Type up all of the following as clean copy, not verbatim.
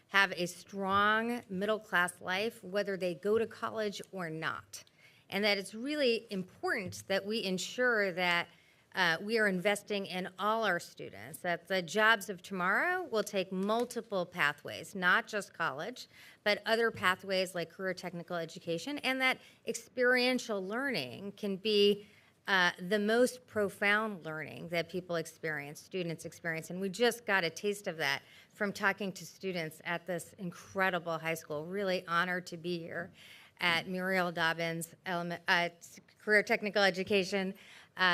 have a strong middle-class life, whether they go to college or not. And that it's really important that we ensure that we are investing in all our students, that the jobs of tomorrow will take multiple pathways, not just college, but other pathways like career technical education, and that experiential learning can be the most profound learning that people experience, students experience. And we just got a taste of that from talking to students at this incredible high school. Really honored to be here at Muriel Dobbins Career Technical Education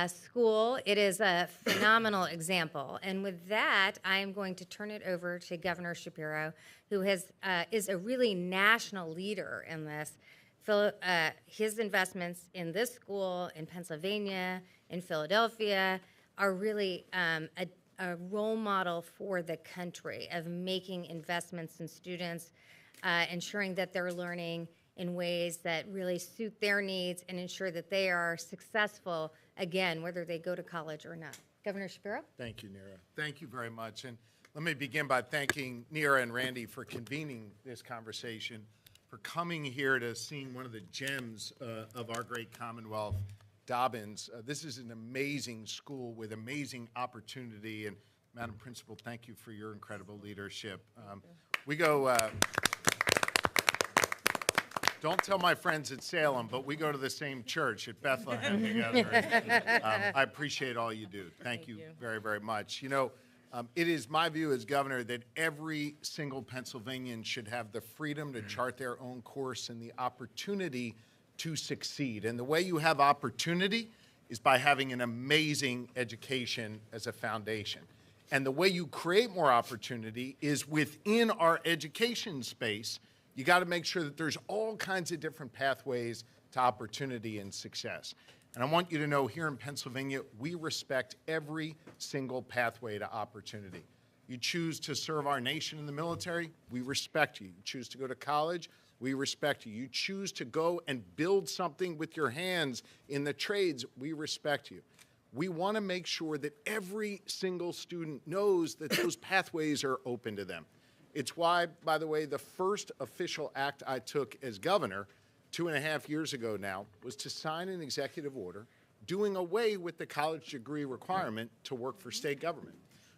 School. It is a phenomenal example. And with that, I am going to turn it over to Governor Shapiro, who is a really national leader in this. His investments in this school, in Pennsylvania, in Philadelphia, are really a role model for the country of making investments in students, ensuring that they're learning in ways that really suit their needs and ensure that they are successful, again, whether they go to college or not. Governor Shapiro? Thank you, Neera. Thank you very much. And let me begin by thanking Neera and Randy for convening this conversation, for coming here to seeing one of the gems of our great Commonwealth, Dobbins. This is an amazing school with amazing opportunity. And Madam Principal, thank you for your incredible leadership. We go... Don't tell my friends at Salem, but we go to the same church at Bethlehem together. I appreciate all you do. Thank you very, very much. You know, it is my view as governor that every single Pennsylvanian should have the freedom to chart their own course and the opportunity to succeed. And the way you have opportunity is by having an amazing education as a foundation. And the way you create more opportunity is within our education space. You got to make sure that there's all kinds of different pathways to opportunity and success. And I want you to know here in Pennsylvania, we respect every single pathway to opportunity. You choose to serve our nation in the military, we respect you. You choose to go to college, we respect you. You choose to go and build something with your hands in the trades, we respect you. We want to make sure that every single student knows that those pathways are open to them. It's why, by the way, the first official act I took as governor 2.5 years ago now was to sign an executive order doing away with the college degree requirement to work for state government.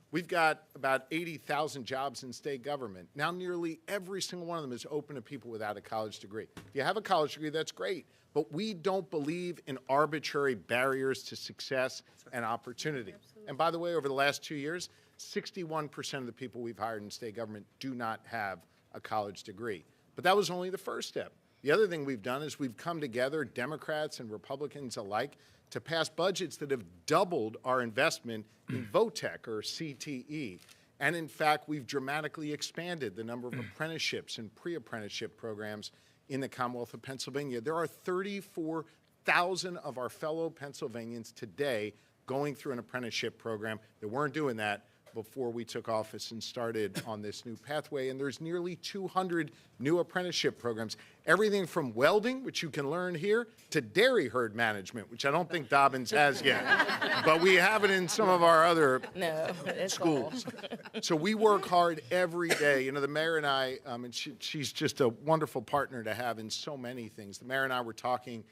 We've got about 80,000 jobs in state government. Now nearly every single one of them is open to people without a college degree. If you have a college degree, that's great, but we don't believe in arbitrary barriers to success and opportunity. Absolutely. And by the way, over the last 2 years, 61% of the people we've hired in state government do not have a college degree. But that was only the first step. The other thing we've done is we've come together, Democrats and Republicans alike, to pass budgets that have doubled our investment in VOTEC, or CTE. And in fact, we've dramatically expanded the number of apprenticeships and pre-apprenticeship programs in the Commonwealth of Pennsylvania. There are 34,000 of our fellow Pennsylvanians today going through an apprenticeship program that weren't doing that before we took office and started on this new pathway. And there's nearly 200 new apprenticeship programs, everything from welding, which you can learn here, to dairy herd management, which I don't think Dobbins has yet, but we have it in some of our other schools. So we work hard every day. You know, the mayor and I, and she's just a wonderful partner to have in so many things. The mayor and I were talking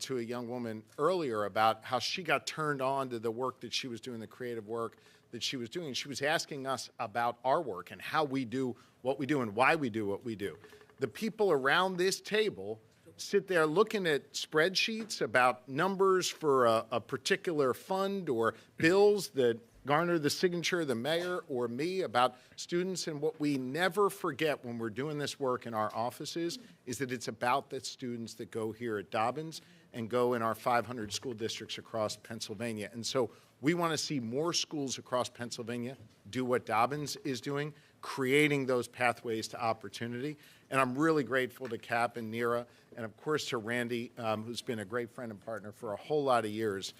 to a young woman earlier about how she got turned on to the work that she was doing, the creative work that she was doing. She was asking us about our work and how we do what we do and why we do what we do. The people around this table sit there looking at spreadsheets about numbers for a particular fund or bills that garner the signature of the mayor or me about students. And what we never forget when we're doing this work in our offices is that it's about the students that go here at Dobbins and go in our 500 school districts across Pennsylvania. And so we want to see more schools across Pennsylvania do what Dobbins is doing, creating those pathways to opportunity. And I'm really grateful to Cap and Neera, and of course to Randy, who's been a great friend and partner for a whole lot of years,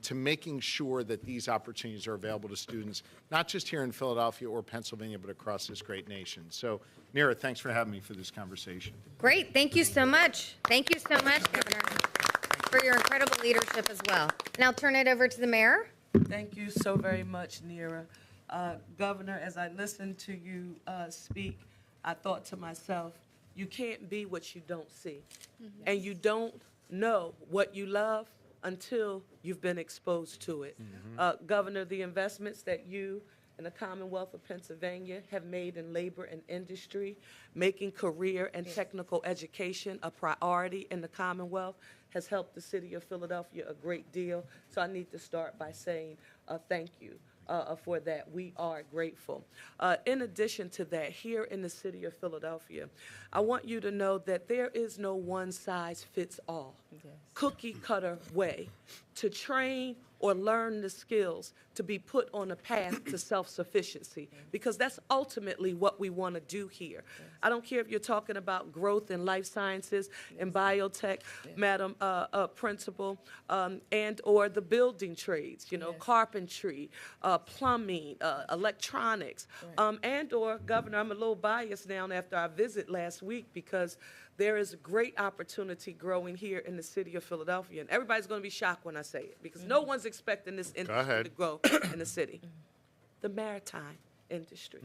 to making sure that these opportunities are available to students, not just here in Philadelphia or Pennsylvania, but across this great nation. So, Neera, thanks for having me for this conversation. Great. Thank you so much. Thank you so much, Governor, for your incredible leadership as well. And I'll turn it over to the mayor. Thank you so very much, Neera. Governor, as I listened to you speak, I thought to myself, you can't be what you don't see. And you don't know what you love until you've been exposed to it. Governor, the investments that you and the Commonwealth of Pennsylvania have made in labor and industry, making career and technical education a priority in the Commonwealth, has helped the city of Philadelphia a great deal. So I need to start by saying thank you for that. We are grateful. In addition to that, here in the city of Philadelphia, I want you to know that there is no one-size-fits-all, cookie-cutter way to train or learn the skills to be put on a path to self-sufficiency, because that's ultimately what we want to do here. I don't care if you're talking about growth in life sciences and biotech, Madam Principal, and or the building trades, you know, carpentry, plumbing, electronics, and or, Governor, I'm a little biased now after our visit last week, because there is a great opportunity growing here in the city of Philadelphia. And everybody's going to be shocked when I say it, because no one's expecting this industry to grow in the city. The maritime industry.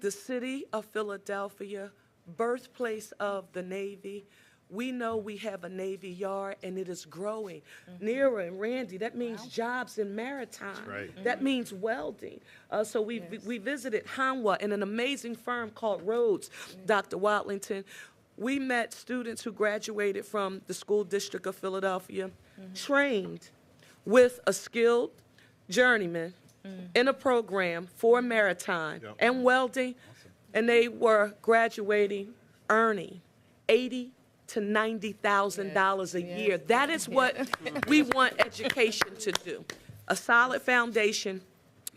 The city of Philadelphia, birthplace of the Navy. We know we have a Navy Yard, and it is growing. Nira and Randy, that means jobs in maritime. Right. That means welding. So we visited Hanwha in an amazing firm called Rhodes, Dr. Watlington. We met students who graduated from the school district of Philadelphia, trained with a skilled journeyman in a program for maritime and welding, and they were graduating, earning $80,000 to $90,000 a year. That is what we want education to do. A solid foundation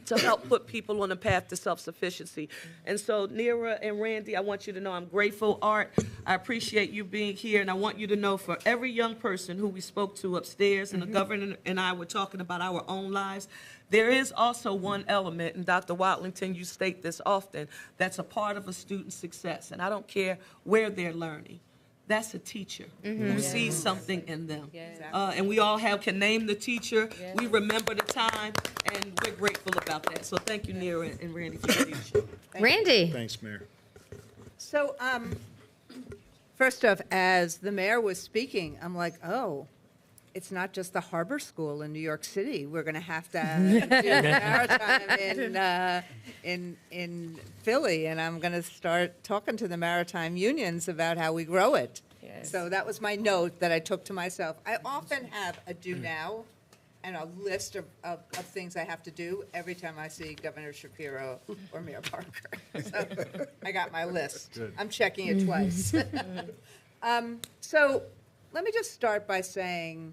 to help put people on a path to self-sufficiency. And so, Nira and Randy, I want you to know I'm grateful. Art, I appreciate you being here, and I want you to know for every young person who we spoke to upstairs, and the governor and I were talking about our own lives, there is also one element, and Dr. Watlington, you state this often, that's a part of a student's success, and I don't care where they're learning. That's a teacher who sees something in them. And we all can name the teacher. We remember the time, and we're grateful about that. So thank you, Nira and Randy, for your leadership. Randy. Thanks, Mayor. So, first off, as the mayor was speaking, I'm like, oh, it's not just the Harbor School in New York City. We're going to have to do maritime in Philly, and I'm going to start talking to the maritime unions about how we grow it. So that was my note that I took to myself. I often have a do now and a list of things I have to do every time I see Governor Shapiro or Mayor Parker. So I got my list. Good. I'm checking it twice. So let me just start by saying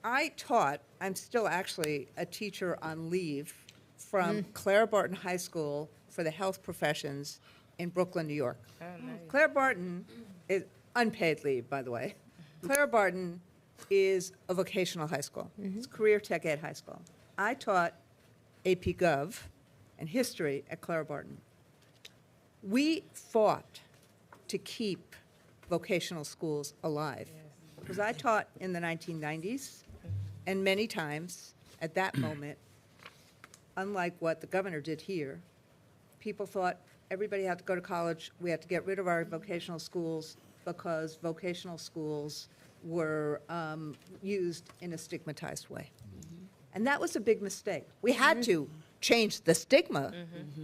I'm still actually a teacher on leave from Clara Barton High School for the health professions in Brooklyn, New York. Oh, nice. Clara Barton is unpaid leave, by the way. Clara Barton is a vocational high school. It's career tech ed high school. I taught AP Gov and history at Clara Barton. We fought to keep vocational schools alive because I taught in the 1990s, and many times at that moment, unlike what the governor did here, people thought everybody had to go to college. We had to get rid of our vocational schools because vocational schools were used in a stigmatized way. And that was a big mistake. We had to change the stigma,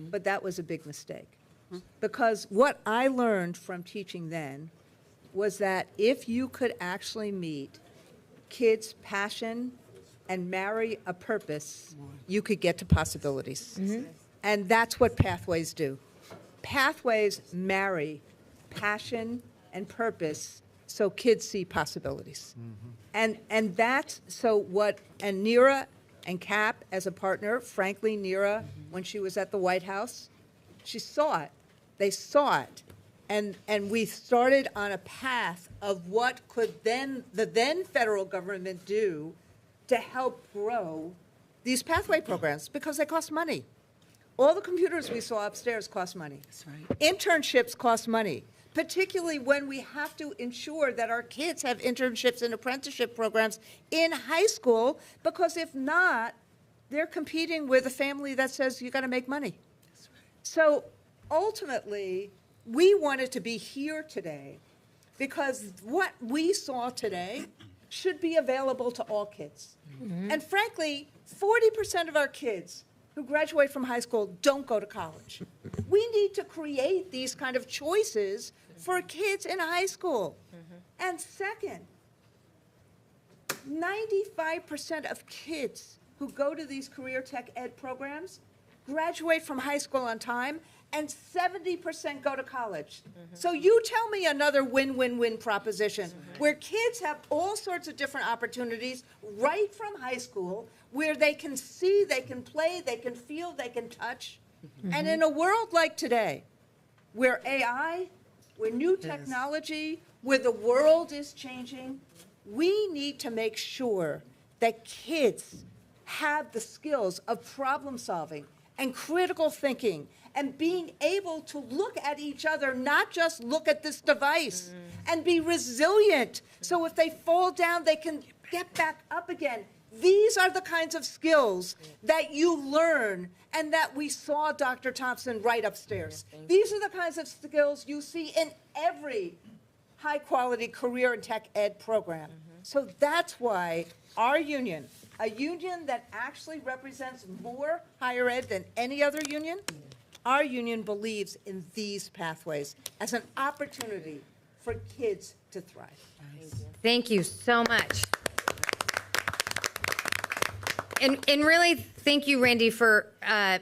but that was a big mistake. Because what I learned from teaching then was that if you could actually meet kids' passion and marry a purpose, you could get to possibilities. And that's what pathways do. Pathways marry passion and purpose so kids see possibilities. And that's so what, and Nira and Cap as a partner, frankly, Nira, when she was at the White House, she saw it. They saw it. And we started on a path of what could the then federal government do to help grow these pathway programs, because they cost money. All the computers we saw upstairs cost money. That's right. Internships cost money, particularly when we have to ensure that our kids have internships and apprenticeship programs in high school, because if not, they're competing with a family that says you got to make money. So ultimately, we wanted to be here today because what we saw today should be available to all kids. And frankly, 40% of our kids who graduate from high school don't go to college. We need to create these kind of choices for kids in high school. And second, 95% of kids who go to these career tech ed programs graduate from high school on time, and 70% go to college. So you tell me another win-win-win proposition where kids have all sorts of different opportunities right from high school where they can see, they can play, they can feel, they can touch. And in a world like today, where AI, where new technology, where the world is changing, we need to make sure that kids have the skills of problem solving and critical thinking and being able to look at each other, not just look at this device, and be resilient. So if they fall down, they can get back up again. These are the kinds of skills that you learn and that we saw Dr. Thompson right upstairs. These are the kinds of skills you see in every high-quality career and tech ed program. So that's why our union, a union that actually represents more higher ed than any other union, our union believes in these pathways as an opportunity for kids to thrive. Thank you so much. And really, thank you, Randy, for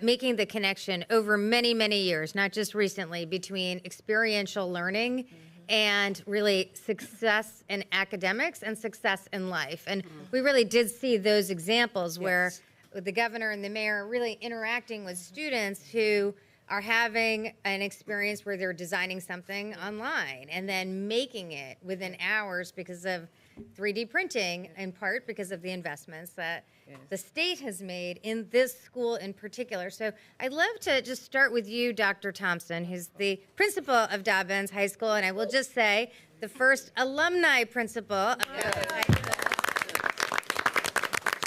making the connection over many, many years, not just recently, between experiential learning and really success in academics and success in life. And we really did see those examples where the governor and the mayor are really interacting with students who are having an experience where they're designing something online and then making it within hours because of 3D printing, in part because of the investments that the state has made in this school in particular. So I'd love to just start with you, Dr. Thompson, who's the principal of Dobbins High School, and I will just say the first alumni principal of Dobbins High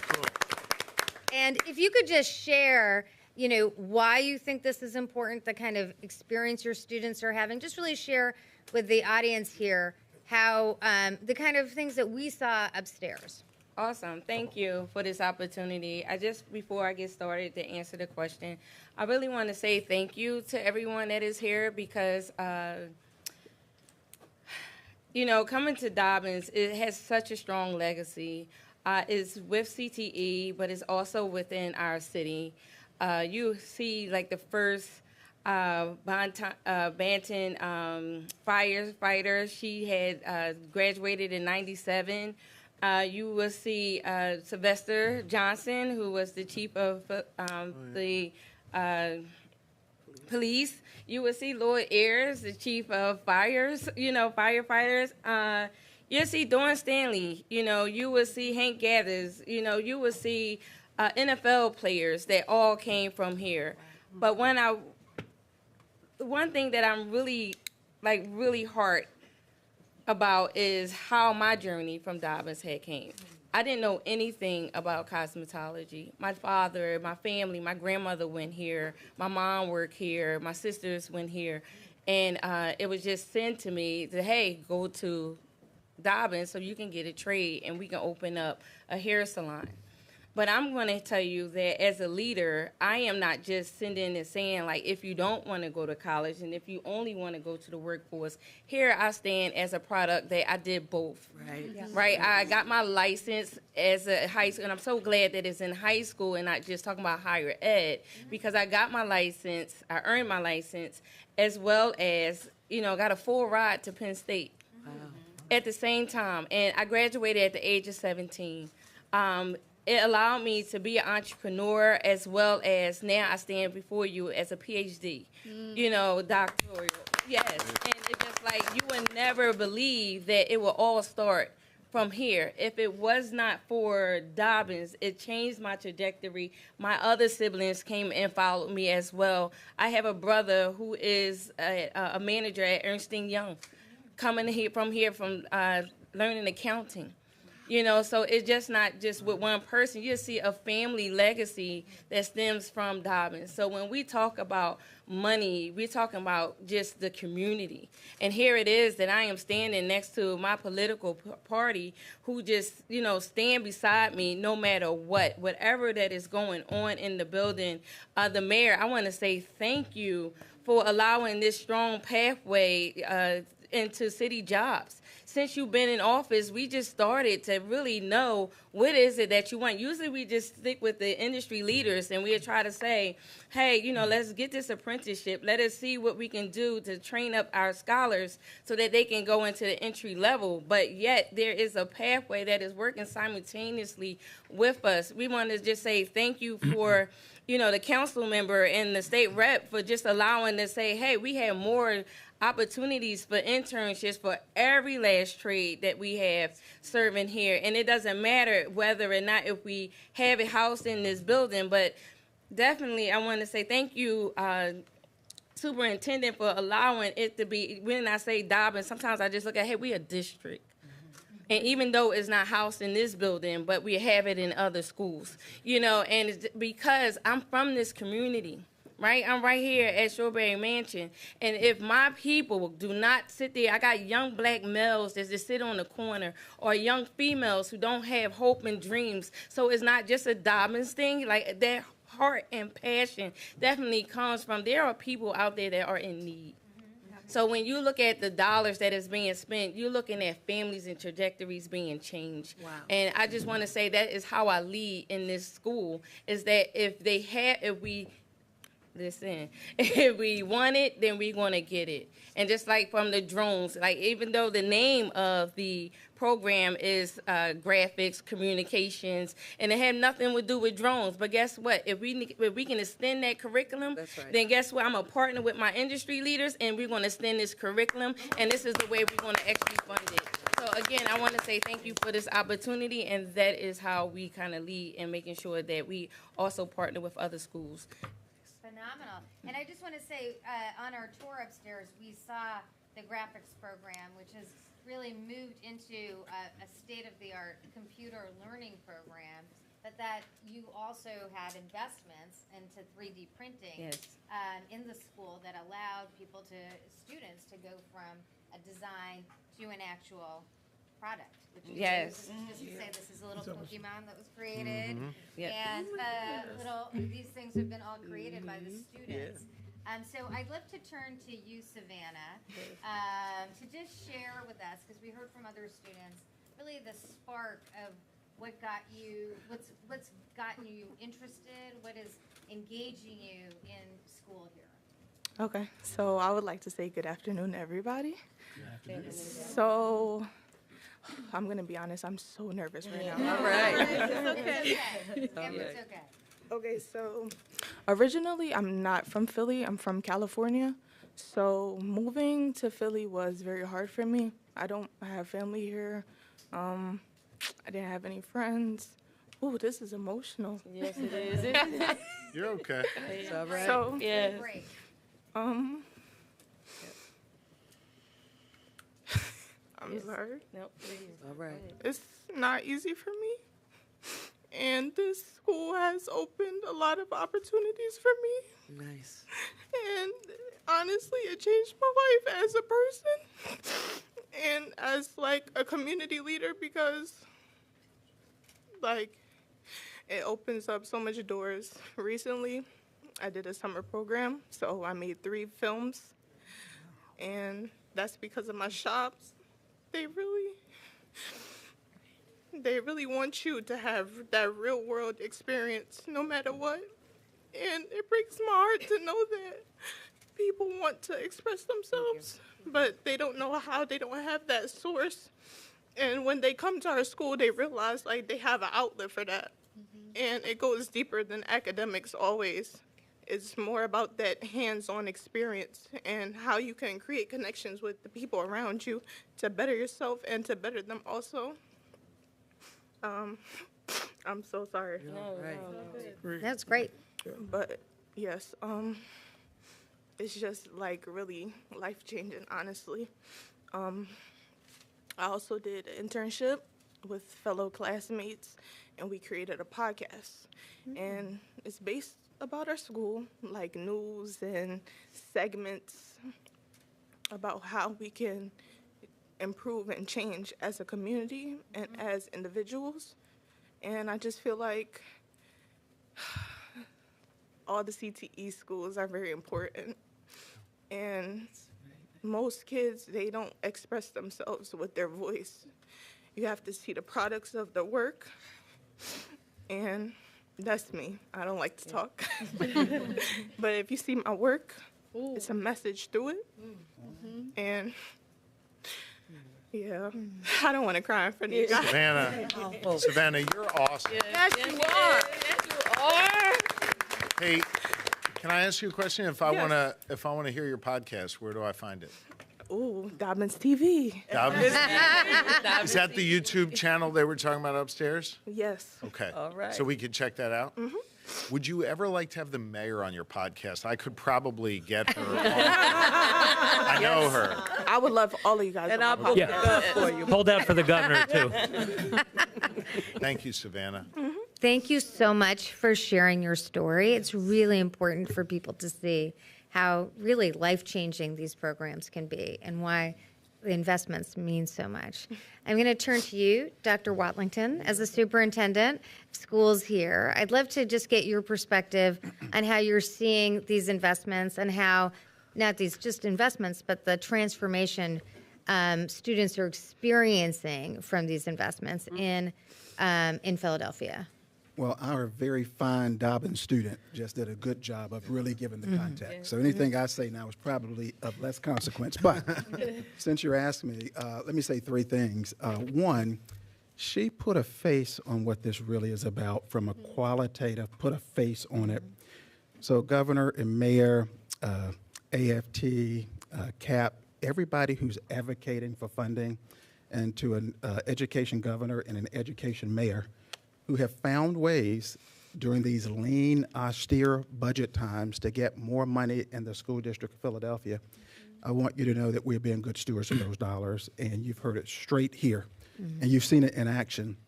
School. And if you could just share, you know, why you think this is important, the kind of experience your students are having, just really share with the audience here how the kind of things that we saw upstairs. Awesome. Thank you for this opportunity. Before I get started to answer the question, I really want to say thank you to everyone that is here because, you know, coming to Dobbins, it has such a strong legacy. It's with CTE, but it's also within our city. You see, like, the first Banton firefighter. She had graduated in '97. You will see Sylvester Johnson, who was the chief of the police. You will see Lloyd Ayers, the chief of firefighters. You'll see Dawn Stanley. You know, you will see Hank Gathers. You know, you will see NFL players that all came from here. But one thing that I'm really hard about is how my journey from Dobbins had came. I didn't know anything about cosmetology. My father, my family, my grandmother went here. My mom worked here. My sisters went here. And it was just sent to me that, hey, go to Dobbins so you can get a trade and we can open up a hair salon. But I'm going to tell you that as a leader, I am not just sending and saying, like, if you don't want to go to college and if you only want to go to the workforce, here I stand as a product that I did both. Right. Yeah. Right. I got my license as a high school, and I'm so glad that it's in high school and not just talking about higher ed, because I got my license, I earned my license, as well as, you know, got a full ride to Penn State at the same time. And I graduated at the age of 17. It allowed me to be an entrepreneur, as well as now I stand before you as a PhD, you know, doctoral. Yes, and it's just like you would never believe that it will all start from here. If it was not for Dobbins, it changed my trajectory. My other siblings came and followed me as well. I have a brother who is a manager at Ernst & Young, coming here from learning accounting. You know, so it's just not just with one person. You see a family legacy that stems from Dobbins. So when we talk about money, we're talking about just the community. And here it is that I am standing next to my political party who just, you know, stand beside me no matter what, whatever that is going on in the building. The mayor, I want to say thank you for allowing this strong pathway into city jobs. Since you've been in office, we just started to really know what is it that you want. Usually we just stick with the industry leaders and we try to say, hey, you know, let's get this apprenticeship. Let us see what we can do to train up our scholars so that they can go into the entry level. But yet there is a pathway that is working simultaneously with us. We want to just say thank you for, you know, the council member and the state rep for just allowing to say, hey, we have more opportunities for internships for every last trade that we have serving here. And it doesn't matter whether or not if we have it housed in this building, but definitely I want to say thank you, Superintendent, for allowing it to be, when I say Dobbins, sometimes I just look at, hey, we a district. And even though it's not housed in this building, but we have it in other schools, you know, and it's because I'm from this community. Right? I'm right here at Strawberry Mansion. And if my people do not sit there, I got young black males that just sit on the corner, or young females who don't have hope and dreams. So it's not just a Dobbins thing. Like, their heart and passion definitely comes from, there are people out there that are in need. So when you look at the dollars that is being spent, you're looking at families and trajectories being changed. Wow. And I just want to say that is how I lead in this school, is that if we want it, then we're going to get it. And just like from the drones, like even though the name of the program is graphics, communications, and it had nothing to do with drones, but guess what? If we can extend that curriculum, That's right. then guess what? I'm a partner with my industry leaders, and we're going to extend this curriculum, and this is the way we're going to actually fund it. So again, I want to say thank you for this opportunity, and that is how we kind of lead in making sure that we also partner with other schools. Phenomenal. And I just want to say, on our tour upstairs, we saw the graphics program, which has really moved into a state-of-the-art computer learning program, but that you also had investments into 3D printing in the school that allowed students to go from a design to an actual product. Which is just to say, this is a little Pokemon that was created, and these things have been all created by the students. So I'd love to turn to you, Savannah, to just share with us, because we heard from other students, really the spark of what's gotten you interested, what is engaging you in school here. Okay, so I would like to say good afternoon, everybody. So, I'm going to be honest, I'm so nervous right now. All right. It's okay. It's okay. Okay, so originally I'm not from Philly, I'm from California. So moving to Philly was very hard for me. I have family here. I didn't have any friends. Ooh, this is emotional. Yes, it is. You're okay. It's all right. So, Yes. Great. I'm sorry. Nope, please. All right. It's not easy for me. And this school has opened a lot of opportunities for me. Nice. And honestly, it changed my life as a person and as like a community leader, because like it opens up so much doors. Recently, I did a summer program, so I made 3 films, and that's because of my shops. They really want you to have that real world experience no matter what. And it breaks my heart to know that people want to express themselves, but they don't know how, they don't have that source. And when they come to our school, they realize like they have an outlet for that. And it goes deeper than academics always. It's more about that hands-on experience and how you can create connections with the people around you to better yourself and to better them also. I'm so sorry. Right. That's great. But yes, it's just like really life-changing, honestly. I also did an internship with fellow classmates, and we created a podcast. And it's based about our school, like news and segments about how we can improve and change as a community and as individuals. And I just feel like all the CTE schools are very important. And most kids, they don't express themselves with their voice. You have to see the products of the work. And that's me. I don't like to talk. But if you see my work, it's a message through it. And yeah, I don't want to cry in front of you guys. Savannah, you're awesome. Yes, you are. Hey, can I ask you a question? If I want to hear your podcast, where do I find it? Ooh, Dobbins TV. Dobbins? Is that the YouTube channel they were talking about upstairs? Yes. Okay. All right. So we could check that out? Mm-hmm. Would you ever like to have the mayor on your podcast? I could probably get her on. I know her. I would love all of you guys. And on I'll my book podcast. it up for you. Hold out for the governor, too. Thank you, Savannah. Thank you so much for sharing your story. It's really important for people to see how really life-changing these programs can be and why the investments mean so much. I'm going to turn to you, Dr. Watlington, as the superintendent of schools here. I'd love to just get your perspective on how you're seeing these investments and how, not these just investments, but the transformation students are experiencing from these investments in Philadelphia. Well, our very fine Dobbins student just did a good job of really giving the context. So anything I say now is probably of less consequence. But since you're asking me, let me say three things. One, she put a face on what this really is about from a qualitative, put a face on it. So governor and mayor, AFT, CAP, everybody who's advocating for funding, and to an education governor and an education mayor, who have found ways during these lean, austere budget times to get more money in the school district of Philadelphia. I want you to know that we're being good stewards of those dollars, and you've heard it straight here, and you've seen it in action.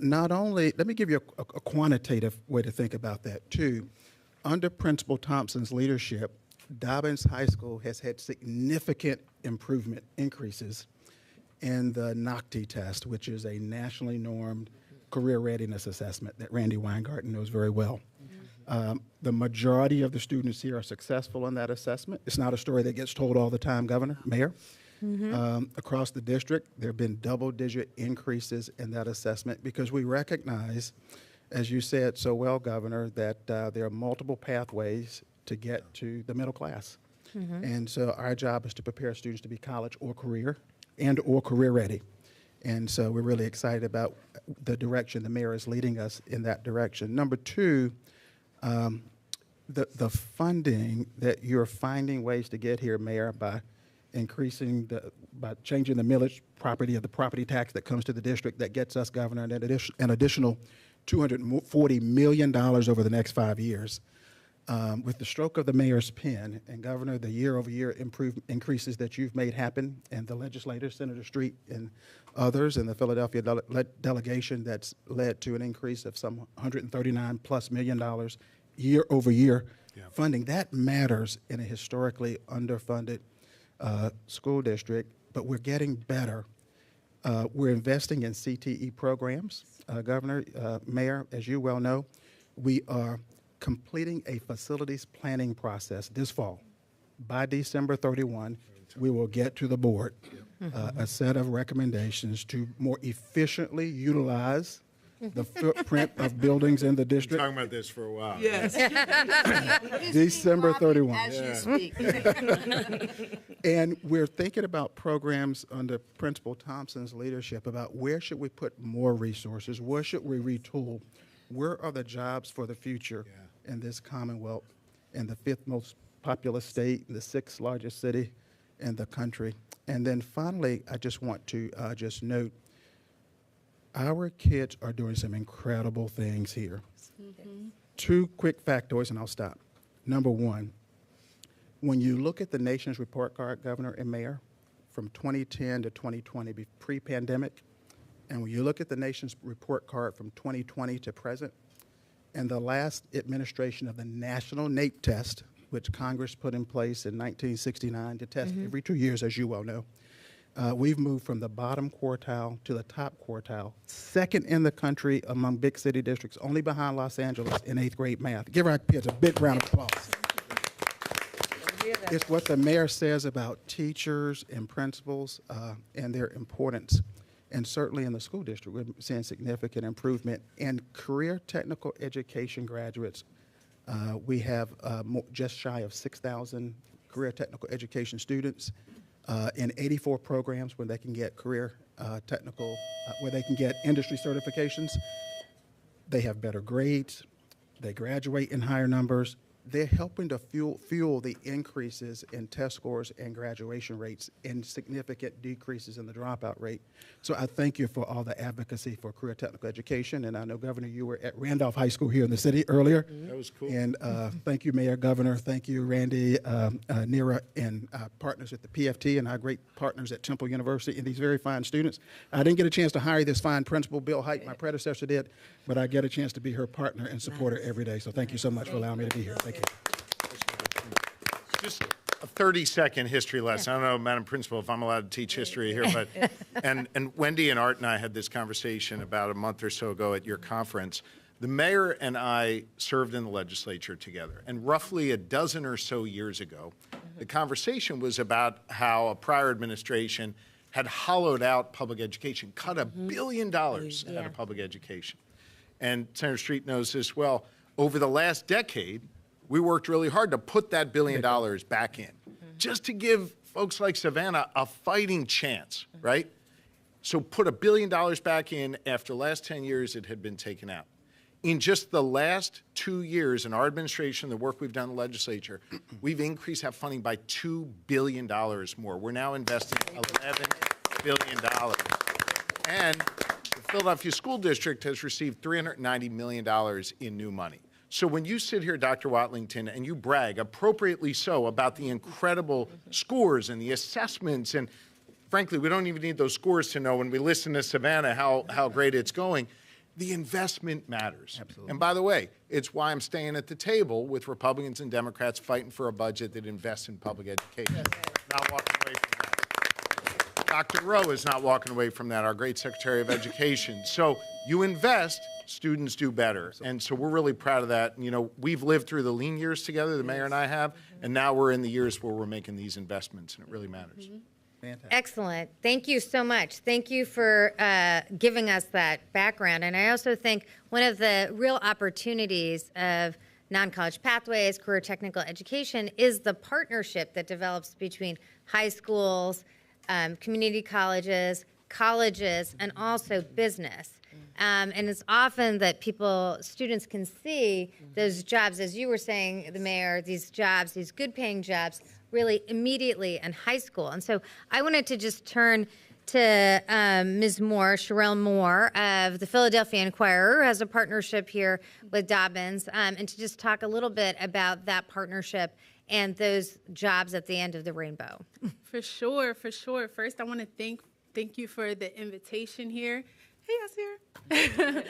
Not only, let me give you a quantitative way to think about that, too. Under Principal Thompson's leadership, Dobbins High School has had significant improvement increases in the NOCTI test, which is a nationally normed career readiness assessment that Randy Weingarten knows very well. The majority of the students here are successful in that assessment. It's not a story that gets told all the time, Governor, Mayor. Across the district, there have been double-digit increases in that assessment because we recognize, as you said so well, Governor, that there are multiple pathways to get to the middle class. And so our job is to prepare students to be college or career and or career ready. And so we're really excited about the direction the mayor is leading us in that direction. Number two, the funding that you're finding ways to get here, Mayor, by increasing by changing the millage property of the property tax that comes to the district that gets us, Governor, an additional $240 million over the next 5 years. With the stroke of the mayor's pen, and Governor, the year-over-year increases that you've made happen, and the legislators, Senator Street and others, and the Philadelphia delegation that's led to an increase of some $139+ million year-over-year funding, that matters in a historically underfunded school district, but we're getting better. We're investing in CTE programs. Governor, Mayor, as you well know, we are completing a facilities planning process this fall. By December 31, we will get to the board a set of recommendations to more efficiently utilize the footprint of buildings in the Been district. talking about this for a while. Yes. December 31. As you speak. And we're thinking about programs under Principal Thompson's leadership about where should we put more resources, where should we retool, where are the jobs for the future in this Commonwealth, in the 5th most populous state, the 6th largest city in the country. And then finally, I just want to just note, our kids are doing some incredible things here. 2 quick factoids, and I'll stop. Number 1, when you look at the nation's report card, Governor and Mayor, from 2010 to 2020, pre-pandemic, And when you look at the nation's report card from 2020 to present, and the last administration of the national NAEP test, which Congress put in place in 1969 to test every 2 years, as you well know, we've moved from the bottom quartile to the top quartile, second in the country among big city districts, only behind Los Angeles in 8th grade math. Give our kids a big round of applause. It's what the mayor says about teachers and principals and their importance. And certainly in the school district, we're seeing significant improvement. In career technical education graduates, we have just shy of 6,000 career technical education students in 84 programs where they can get career technical, where they can get industry certifications. They have better grades. They graduate in higher numbers. They're helping to fuel the increases in test scores and graduation rates and significant decreases in the dropout rate. So I thank you for all the advocacy for career technical education. And I know, Governor, you were at Randolph High School here in the city earlier. That was cool. And thank you, Mayor, Governor. Thank you, Randy, Nira, and partners at the PFT and our great partners at Temple University and these very fine students. I didn't get a chance to hire this fine principal, Bill Hite, my predecessor did, but I get a chance to be her partner and supporter every day. So thank you so much for allowing me to be here. Thank you. Just a 30-second history lesson. I don't know, Madam Principal, if I'm allowed to teach history here, but and Wendy and Art and I had this conversation about a month or so ago at your conference. The mayor and I served in the legislature together, and roughly a dozen or so years ago, the conversation was about how a prior administration had hollowed out public education, cut $1 billion out of public education. And Senator Street knows this well. Over the last decade, we worked really hard to put that $1 billion back in, just to give folks like Savannah a fighting chance, right? So put $1 billion back in. After the last 10 years, it had been taken out. In just the last 2 years in our administration, the work we've done in the legislature, we've increased that funding by $2 billion more. We're now investing $11 billion. And the Philadelphia School District has received $390 million in new money. So when you sit here, Dr. Watlington, and you brag, appropriately so, about the incredible scores and the assessments, and frankly, we don't even need those scores to know when we listen to Savannah how great it's going, the investment matters. Absolutely. And by the way, it's why I'm staying at the table with Republicans and Democrats fighting for a budget that invests in public education. Not walking away from that. Dr. Rowe is not walking away from that, our great Secretary of Education. So you invest, students do better. And so we're really proud of that. You know, we've lived through the lean years together, the mayor and I have, and now we're in the years where we're making these investments, and it really matters. Fantastic. Excellent. Thank you so much. Thank you for giving us that background. And I also think one of the real opportunities of non-college pathways, career technical education, is the partnership that develops between high schools, community colleges, and also business. And it's often that students can see those jobs, as you were saying, the mayor, these jobs, these good paying jobs, really immediately in high school. And so I wanted to just turn to Ms. Moore, Sherelle Moore of the Philadelphia Inquirer, who has a partnership here with Dobbins, and to just talk a little bit about that partnership and those jobs at the end of the rainbow. For sure, for sure. First, I want to thank you for the invitation here. Hey, Asir.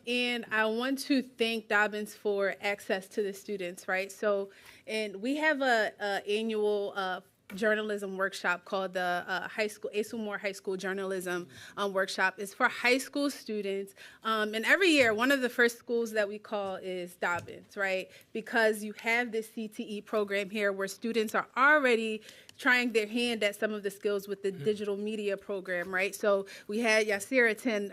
And I want to thank Dobbins for access to the students, right? So, and we have a annual journalism workshop called the Asa Moore High School Journalism Workshop. It's for high school students. And every year, one of the first schools that we call is Dobbins, right? Because you have this CTE program here where students are already trying their hand at some of the skills with the digital media program, right? So we had Yasir attend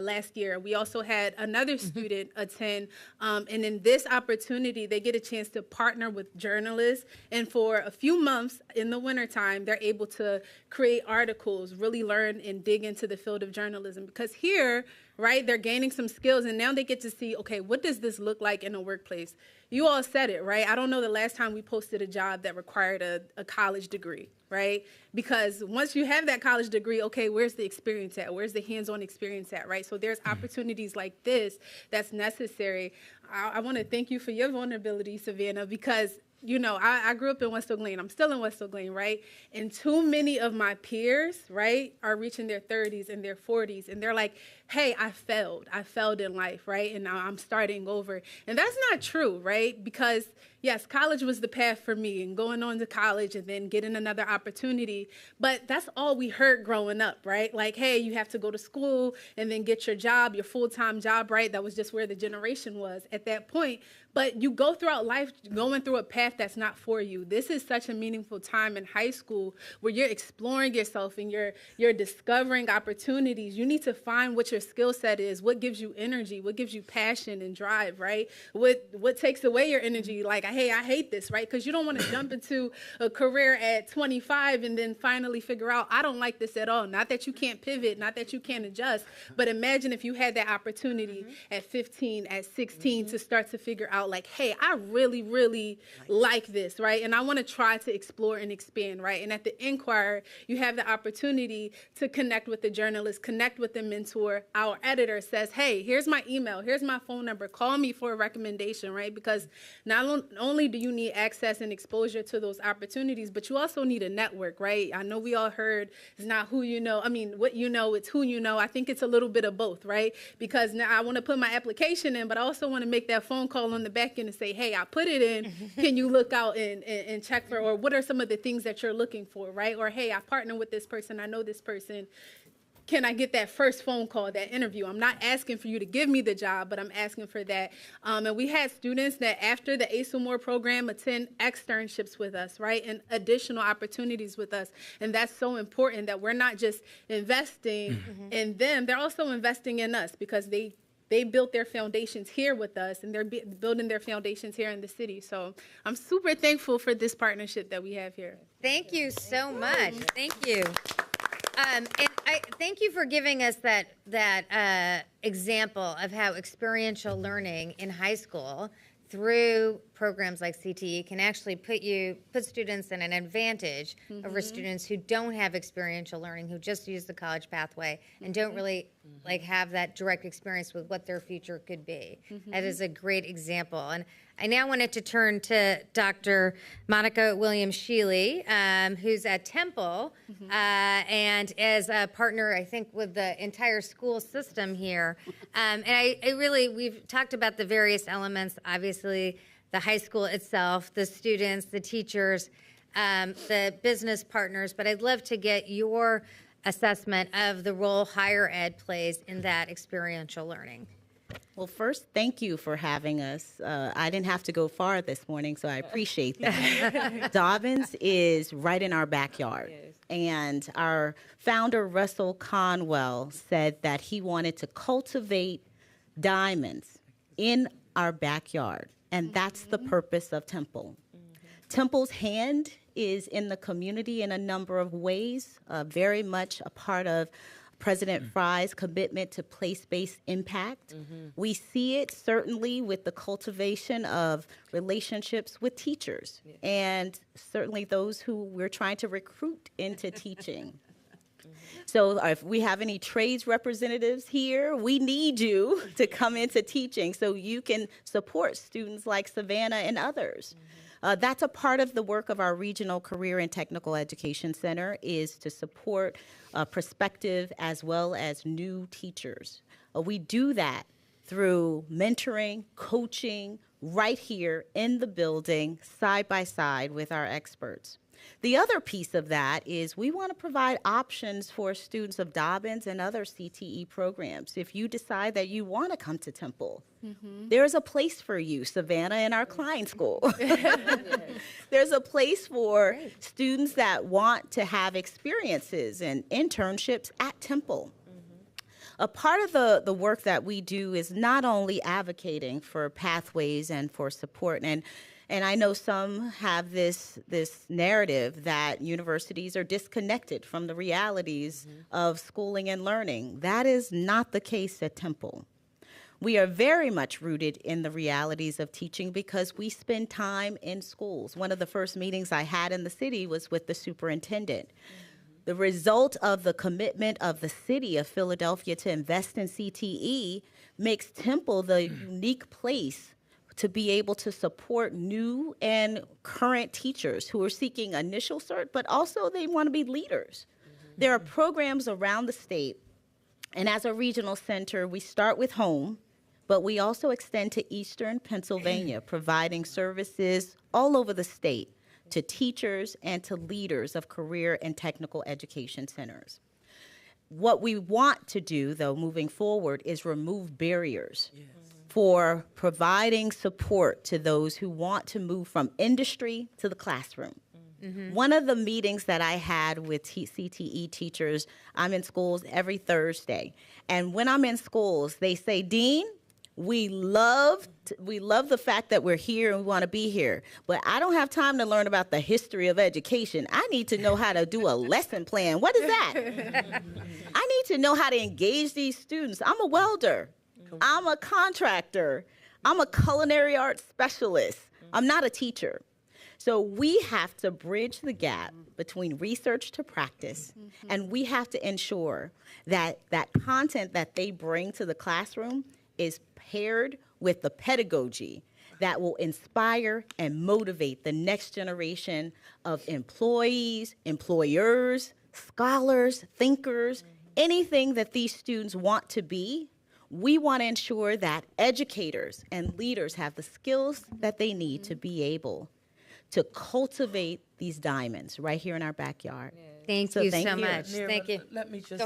last year. We also had another student attend, and in this opportunity, they get a chance to partner with journalists, and for a few months in the wintertime, they're able to create articles, really learn and dig into the field of journalism. Because here, right, they're gaining some skills, and now they get to see, okay, what does this look like in a workplace? You all said it, right? I don't know the last time we posted a job that required a college degree, right? Because once you have that college degree, okay, where's the experience at? Where's the hands-on experience at, right? So there's opportunities like this that's necessary. I want to thank you for your vulnerability, Savannah, because you know, I grew up in West Oak Lane. I'm still in West Oak Lane, right? And too many of my peers, right, are reaching their 30s and their 40s, and they're like, hey, I failed in life, right? And now I'm starting over. And that's not true, right? Because yes, college was the path for me, and going on to college and then getting another opportunity. But that's all we heard growing up, right? Like, hey, you have to go to school and then get your job, your full-time job, right? That was just where the generation was at that point. But you go throughout life going through a path that's not for you. This is such a meaningful time in high school where you're exploring yourself and you're discovering opportunities. You need to find what your skill set is, what gives you energy, what gives you passion and drive, right? What takes away your energy, like, hey, I hate this, right? Because you don't want to jump into a career at 25 and then finally figure out, I don't like this at all. Not that you can't pivot, not that you can't adjust, but imagine if you had that opportunity at 15, at 16 to start to figure out, like, hey, I really, really like this, right? And I want to try to explore and expand, right? And at the Inquirer, you have the opportunity to connect with the journalist, connect with the mentor. Our editor says, hey, here's my email, here's my phone number, call me for a recommendation, right? Because not only do you need access and exposure to those opportunities, but you also need a network, right? I know we all heard it's not who you know, what you know, it's who you know. I think it's a little bit of both, right? Because now I want to put my application in, but I also want to make that phone call on the back end and say, hey, I put it in, can you look out and check for, or what are some of the things that you're looking for, right? Or, hey, I partner with this person, I know this person, can I get that first phone call, that interview? I'm not asking for you to give me the job, but I'm asking for that. And we had students that after the ACE More program attend externships with us, right? And additional opportunities with us. And that's so important that we're not just investing in them, they're also investing in us because they built their foundations here with us, and they're building their foundations here in the city. So I'm super thankful for this partnership that we have here. Thank you so much. Thank you. And I thank you for giving us that example of how experiential learning in high school through programs like CTE can actually put students in an advantage over students who don't have experiential learning, who just use the college pathway and don't really like have that direct experience with what their future could be. That is a great example. And I now wanted to turn to Dr. Monica Williams-Sheely, who's at Temple, and as a partner, I think, with the entire school system here. And we've talked about the various elements, obviously, the high school itself, the students, the teachers, the business partners, but I'd love to get your assessment of the role higher ed plays in that experiential learning. Well, first, thank you for having us. I didn't have to go far this morning, so I appreciate that. Dobbins is right in our backyard. Yes. And our founder, Russell Conwell, said that he wanted to cultivate diamonds in our backyard. And that's the purpose of Temple. Temple's hand is in the community in a number of ways, very much a part of President Fry's commitment to place-based impact. We see it certainly with the cultivation of relationships with teachers and certainly those who we're trying to recruit into teaching. So if we have any trades representatives here, we need you to come into teaching so you can support students like Savannah and others. That's a part of the work of our Regional Career and Technical Education Center, is to support prospective as well as new teachers. We do that through mentoring, coaching, right here in the building, side by side with our experts. The other piece of that is we want to provide options for students of Dobbins and other CTE programs. If you decide that you want to come to Temple, there's a place for you, Savannah, in our Klein School. There's a place for students that want to have experiences and internships at Temple. A part of the work that we do is not only advocating for pathways and for support, and I know some have this narrative that universities are disconnected from the realities of schooling and learning. That is not the case at Temple. We are very much rooted in the realities of teaching because we spend time in schools. One of the first meetings I had in the city was with the superintendent. The result of the commitment of the city of Philadelphia to invest in CTE makes Temple the unique place to be able to support new and current teachers who are seeking initial cert, but also they want to be leaders. There are programs around the state, and as a regional center, we start with home, but we also extend to Eastern Pennsylvania, providing services all over the state to teachers and to leaders of career and technical education centers. What we want to do, though, moving forward, is remove barriers for providing support to those who want to move from industry to the classroom. One of the meetings that I had with CTE teachers, I'm in schools every Thursday, and when I'm in schools, they say, Dean, we love the fact that we're here and we want to be here, but I don't have time to learn about the history of education. I need to know how to do a lesson plan. What is that? I need to know how to engage these students. I'm a welder. I'm a contractor. I'm a culinary arts specialist. I'm not a teacher. So we have to bridge the gap between research to practice, and we have to ensure that that content that they bring to the classroom is paired with the pedagogy that will inspire and motivate the next generation of employees, employers, scholars, thinkers, anything that these students want to be. We want to ensure that educators and leaders have the skills that they need to be able to cultivate these diamonds right here in our backyard. Thank So you thank so you. much. Mira, Thank you. Let me just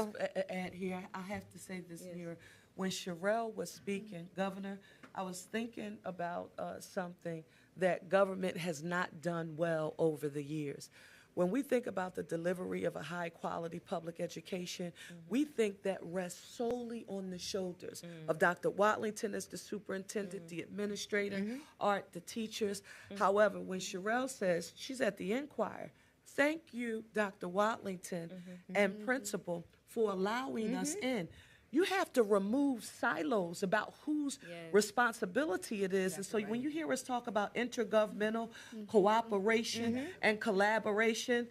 add here. I have to say this, Mira. When Sherelle was speaking, Governor, I was thinking about something that government has not done well over the years. When we think about the delivery of a high-quality public education, we think that rests solely on the shoulders of Dr. Watlington as the superintendent, the administrator, Art, the teachers. However, when Sherelle says she's at the Inquirer, thank you, Dr. Watlington and principal, for allowing us in. You have to remove silos about whose responsibility it is. And so when you hear us talk about intergovernmental cooperation and collaboration,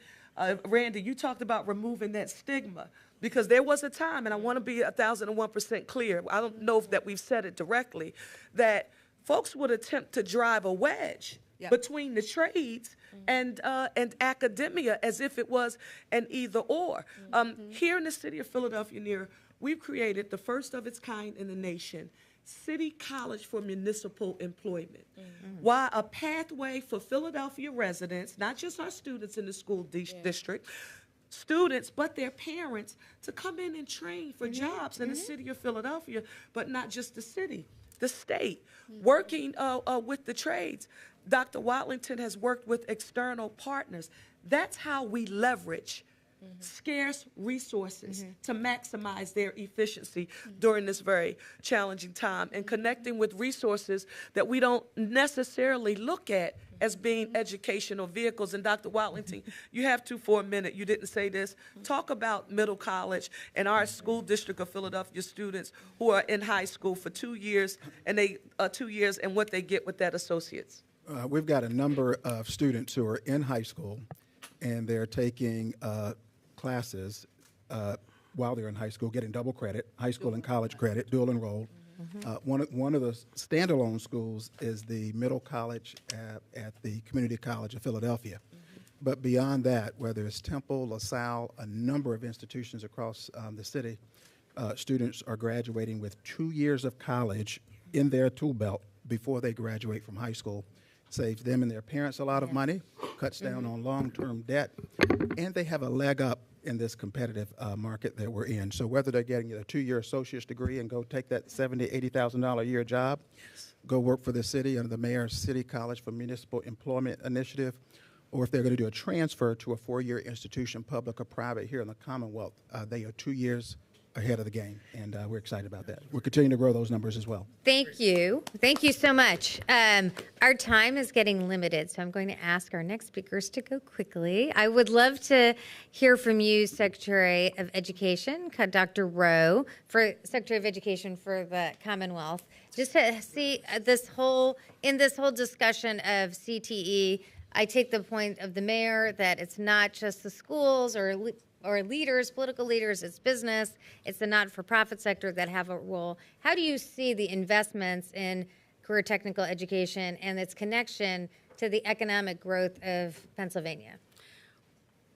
Randy, you talked about removing that stigma. Because there was a time, and I want to be 1,001% clear, I don't know if that we've said it directly, that folks would attempt to drive a wedge between the trades and academia as if it was an either or. Here in the city of Philadelphia, near we've created the first of its kind in the nation, City College for Municipal Employment. Why a pathway for Philadelphia residents, not just our students in the school district, students, but their parents, to come in and train for jobs in the city of Philadelphia, but not just the city, the state, working with the trades. Dr. Watlington has worked with external partners. That's how we leverage scarce resources to maximize their efficiency during this very challenging time, and connecting with resources that we don't necessarily look at as being educational vehicles. And Dr. Watlington, you have to for a minute, you didn't say this, talk about Middle College and our school district of Philadelphia students who are in high school for 2 years, and they 2 years, and what they get with that associates. We've got a number of students who are in high school, and they're taking classes while they're in high school, getting double credit, high school and college credit, dual enrolled. One of the standalone schools is the Middle College at the Community College of Philadelphia. But beyond that, whether it's Temple, LaSalle, a number of institutions across the city, students are graduating with 2 years of college in their tool belt before they graduate from high school. Saves them and their parents a lot of money, cuts down on long-term debt, and they have a leg up in this competitive market that we're in. So whether they're getting a 2-year associate's degree and go take that $70,000, $80,000 a year job, go work for the city under the mayor's City College for Municipal Employment Initiative, or if they're going to do a transfer to a 4-year institution, public or private, here in the Commonwealth, they are 2 years ahead of the game, and we're excited about that. We're continuing to grow those numbers as well. Thank you. Thank you so much. Our time is getting limited, so I'm going to ask our next speakers to go quickly. I would love to hear from you, Secretary of Education, Dr. Rowe, for Secretary of Education for the Commonwealth, just to see in this whole discussion of CTE. I take the point of the mayor that it's not just the schools or leaders, political leaders, it's business, it's the not-for-profit sector that have a role. How do you see the investments in career technical education and its connection to the economic growth of Pennsylvania?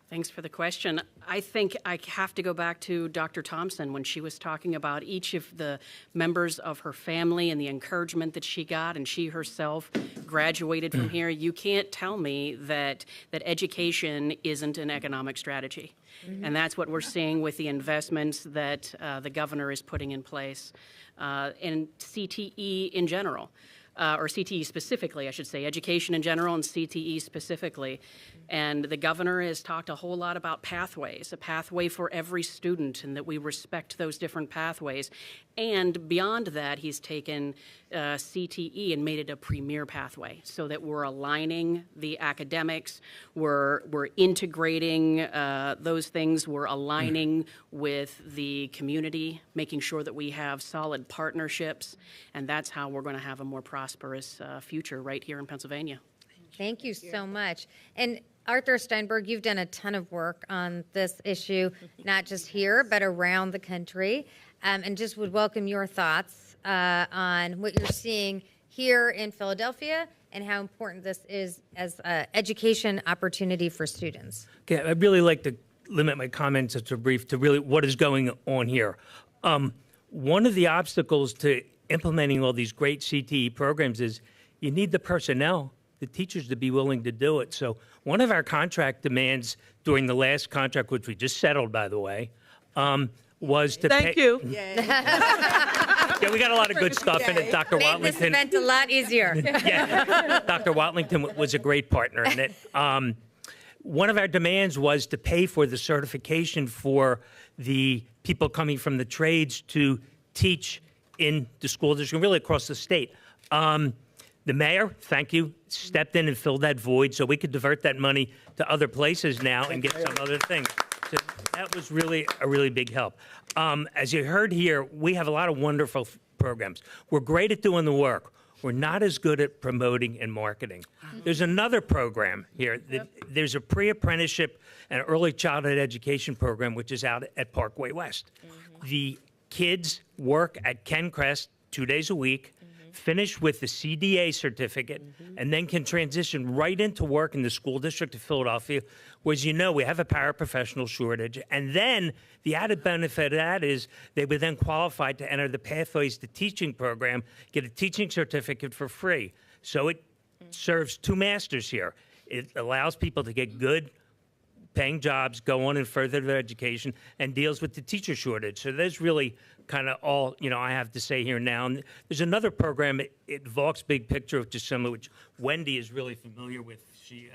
Thanks for the question. I think I have to go back to Dr. Thompson when she was talking about each of the members of her family and the encouragement that she got, and she herself graduated from here. You can't tell me that education isn't an economic strategy. And that's what we're seeing with the investments that the governor is putting in place, and CTE in general. Or CTE specifically, I should say, education in general and CTE specifically. And the governor has talked a whole lot about pathways, a pathway for every student, and that we respect those different pathways. And beyond that, he's taken CTE and made it a premier pathway so that we're aligning the academics, we're integrating those things, we're aligning with the community, making sure that we have solid partnerships, and that's how we're going to have a more prosperous future right here in Pennsylvania. Thank you so much. And Arthur Steinberg, you've done a ton of work on this issue, not just here, but around the country. And just would welcome your thoughts on what you're seeing here in Philadelphia and how important this is as an education opportunity for students. Okay, I'd really like to limit my comments to brief to really what is going on here. One of the obstacles to implementing all these great CTE programs is you need the personnel, the teachers, to be willing to do it. So one of our contract demands during the last contract, which we just settled, by the way, was to Thank pay. you. Yeah, we got a lot of good stuff in it. Dr. Make this Watlington. event a lot easier. Yeah, Dr. Watlington was a great partner in it. One of our demands was to pay for the certification for the people coming from the trades to teach in the school district, really across the state. The mayor, thank you, stepped in and filled that void so we could divert that money to other places now and get some other things. So that was really a really big help. As you heard here, we have a lot of wonderful programs. We're great at doing the work. We're not as good at promoting and marketing. There's another program here. There's a pre-apprenticeship and early childhood education program, which is out at Parkway West. The kids work at Ken Crest 2 days a week, finish with the CDA certificate, and then can transition right into work in the school district of Philadelphia, where, as you know, we have a paraprofessional shortage. And then the added benefit of that is they would then qualify to enter the Pathways to Teaching program, get a teaching certificate for free. So it serves two masters here. It allows people to get good paying jobs, go on and further their education, and deals with the teacher shortage. So there's really kind of all, I have to say here now. And there's another program at Volk's Big Picture, which is similar, which Wendy is really familiar with. She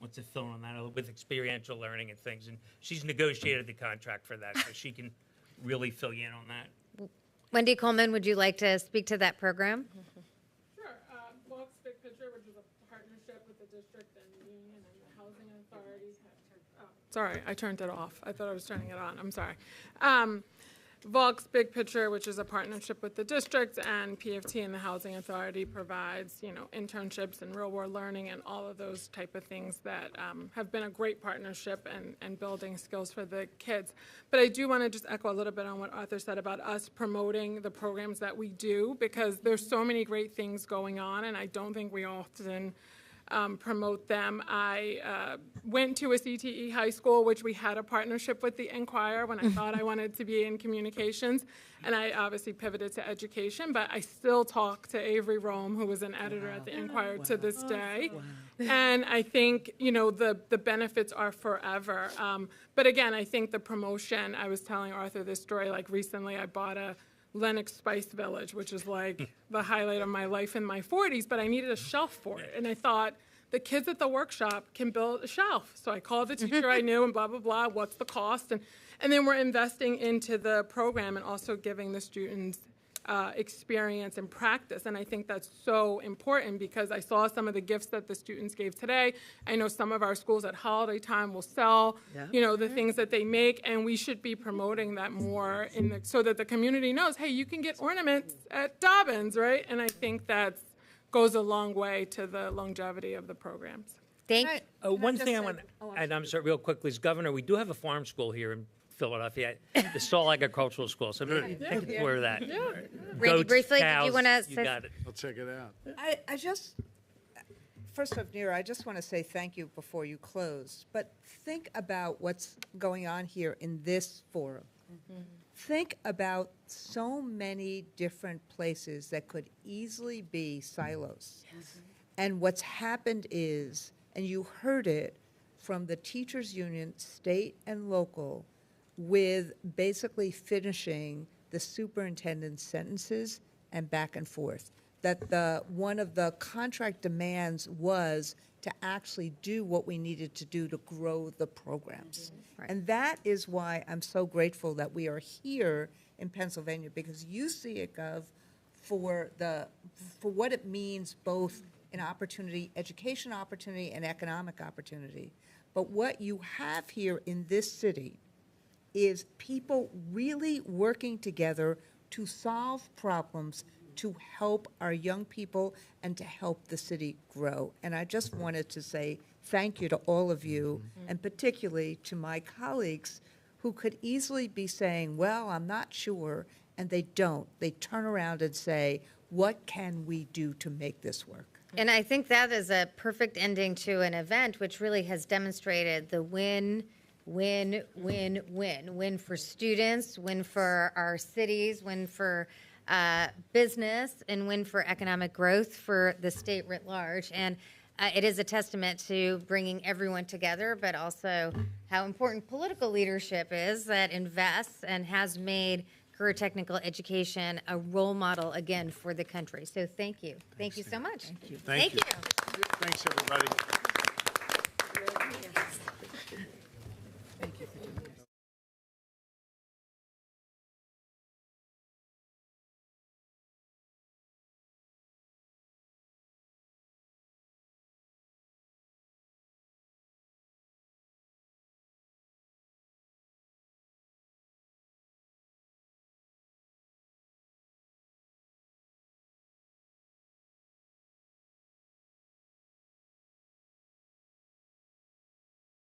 wants to fill in on that with experiential learning and things. And she's negotiated the contract for that, so she can really fill you in on that. Wendy Coleman, would you like to speak to that program? Sure. Volk's Big Picture, which is a partnership with the district and the union and the housing authorities. Sorry, I turned it off. I thought I was turning it on. I'm sorry. Volk's Big Picture, which is a partnership with the district and PFT and the Housing Authority, provides, internships and real-world learning and all of those type of things that have been a great partnership and building skills for the kids. But I do want to just echo a little bit on what Arthur said about us promoting the programs that we do, because there's so many great things going on, and I don't think we often promote them. I went to a CTE high school, which we had a partnership with the Enquirer when I thought I wanted to be in communications, and I obviously pivoted to education, but I still talk to Avery Rome, who was an editor at the Enquirer to this day. And I think, the benefits are forever. But again, I think the promotion, I was telling Arthur this story, like recently I bought a Lenox Spice Village, which is like the highlight of my life in my 40s, but I needed a shelf for it. And I thought, the kids at the workshop can build a shelf. So I called the teacher I knew and blah, blah, blah, what's the cost? And then we're investing into the program and also giving the students experience and practice. And I think that's so important because I saw some of the gifts that the students gave today. I know some of our schools at holiday time will sell, the things that they make, and we should be promoting that more so that the community knows, hey, you can get ornaments at Dobbins, right? And I think that goes a long way to the longevity of the programs. Thank One thing I want to add, I'm sorry, real quickly, is Governor, we do have a farm school here in Philadelphia, the Saul Agricultural School. So maybe take a tour of that. Randy, Goats, briefly, did you cows, wanna you say- got it. I'll check it out. I just, first off, Neera, I just want to say thank you before you close. But think about what's going on here in this forum. Think about so many different places that could easily be silos. And what's happened is, and you heard it from the teachers union, state and local, with basically finishing the superintendent's sentences and back and forth. That one of the contract demands was to actually do what we needed to do to grow the programs. And that is why I'm so grateful that we are here in Pennsylvania, because you see it, Gov, for what it means both in opportunity, education opportunity, and economic opportunity. But what you have here in this city is people really working together to solve problems, to help our young people, and to help the city grow. And I just wanted to say thank you to all of you, and particularly to my colleagues who could easily be saying, well, I'm not sure, and they don't. They turn around and say, what can we do to make this work? And I think that is a perfect ending to an event which really has demonstrated the win, win, win, win. Win for students, win for our cities, win for business, and win for economic growth for the state writ large. And it is a testament to bringing everyone together, but also how important political leadership is that invests and has made career technical education a role model again for the country. So thank you. Thank you so much. Thank you. Thank you. Thanks, everybody.